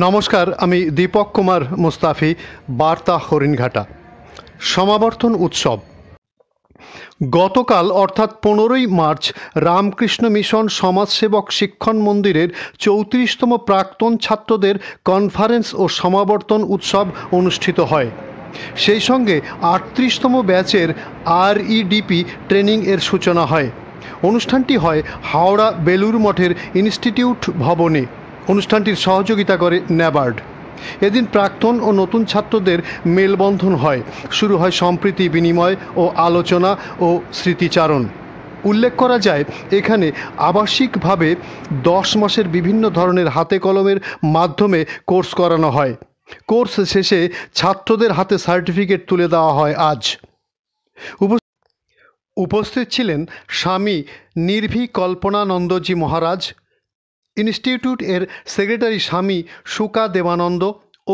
নমস্কার, আমি দীপক কুমার মুস্তাফি, বার্তা হরিণঘাটা। সমাবর্তন উৎসব গতকাল অর্থাৎ 15ই মার্চ রামকৃষ্ণ মিশন সমাজসেবক শিক্ষণ মন্দিরের 34তম প্রাক্তন ছাত্রদের কনফারেন্স ও সমাবর্তন উৎসব অনুষ্ঠিত হয়। সেই সঙ্গে 38তম ব্যাচের REDP ট্রেনিং এর সূচনা হয়। অনুষ্ঠানটি হয় হাওড়া বেলুর মঠের ইনস্টিটিউট ভবনে। অনুষ্ঠানটির সহযোগিতা করে ন্যাবার্ড। এদিন প্রাক্তন ও নতুন ছাত্রদের মেলবন্ধন হয়। শুরু হয় সম্প্রীতি বিনিময় ও আলোচনা ও স্মৃতিচারণ। উল্লেখ করা যায়, এখানে আবাসিকভাবে 10 মাসের বিভিন্ন ধরনের হাতে কলমের মাধ্যমে কোর্স করানো হয়। কোর্স শেষে ছাত্রদের হাতে সার্টিফিকেট তুলে দেওয়া হয় আজ। উপস্থিত ছিলেন স্বামী নির্ভী কল্পনানন্দজি মহারাজ, ইনস্টিটিউট এর সেক্রেটারি স্বামী সুকা দেবানন্দ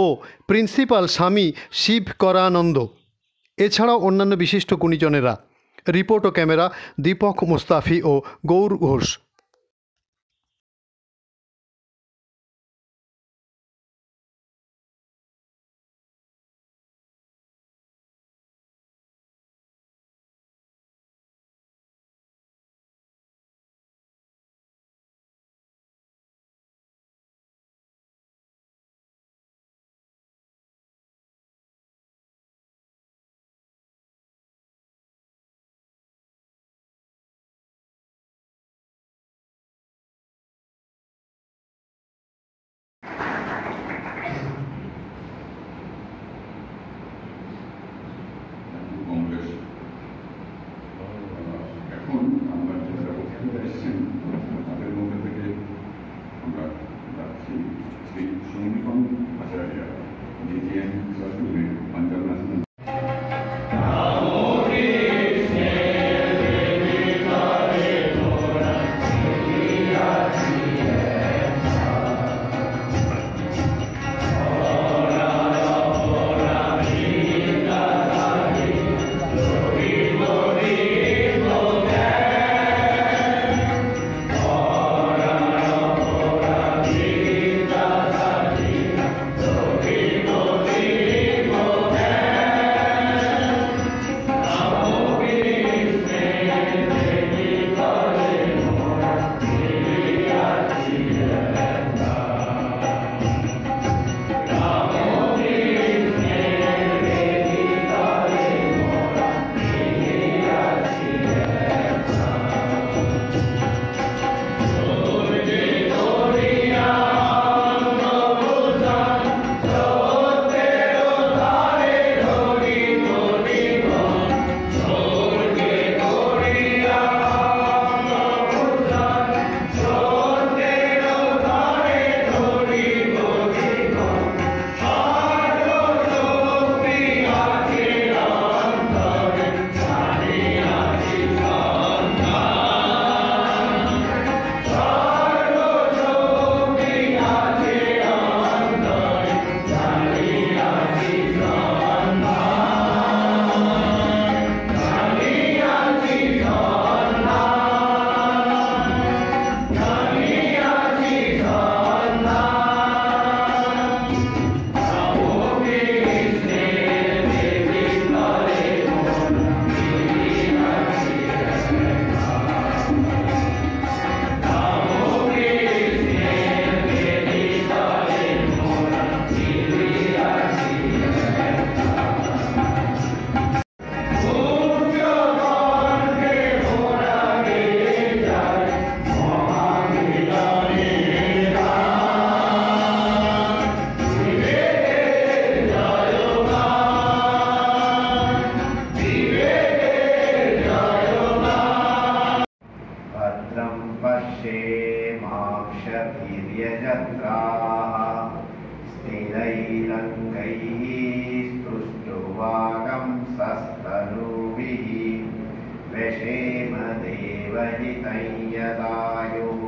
ও প্রিন্সিপাল স্বামী শিব করানন্দ, এছাড়াও অন্যান্য বিশিষ্ট গুণীজনেরা। রিপোর্ট ও ক্যামেরা দীপক মুস্তাফি ও গৌর ঘোষ। এখন আমরা যারা অতিথিরা এসেছেন তাদের মধ্যে থেকে আমরা যাচ্ছি শ্রী সৌমিকম আচার্য, DGM সার্কুলেট, পাঞ্জাব ন্যাশনাল। वीर्यजत्राः स्थिरैरङ्गैः स्तुष्टुवागं सस्तनूभिः व्यशेम देवहितं यदायुः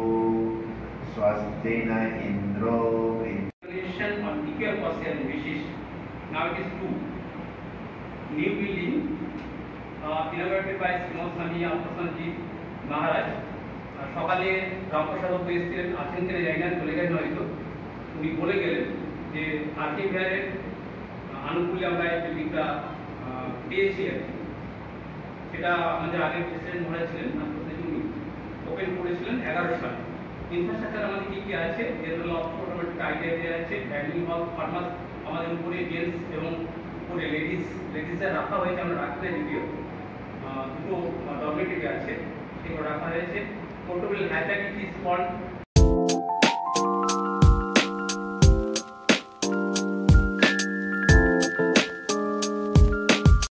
स्वस्ति न इन्द्रो on equal partial basis. Now it is 2. New building inaugurated by Srimad Swami Ampersandji Maharaj. সকালে রামপ্রসাদ এসেছিলেন, আসেন কিনা জানি না, চলে গেলেন হয়তো, উনি বলে গেলেন যে আর্কিভিয়ারের আনুকূল্যে আমরা এই বিল্ডিংটা পেয়েছি আর কি। সেটা আমাদের আগের প্রেসিডেন্ট মহারাজ ছিলেন উনি ওপেন করেছিলেন 11 সালে। ইনফ্রাস্ট্রাকচার আমাদের কি কি আছে, জেনারেল অটোমেটিক আইডিয়া দেওয়া আছে, ডাইনিং হল, ফার্মাস, আমাদের উপরে জেন্টস এবং উপরে লেডিসের রাখা হয়েছে, আমরা রাখতে যদিও দুটো ডরমেটরি আছে সেগুলো রাখা হয়েছে। পোর্টেবল হ্যাচারি ফিশ পন্ড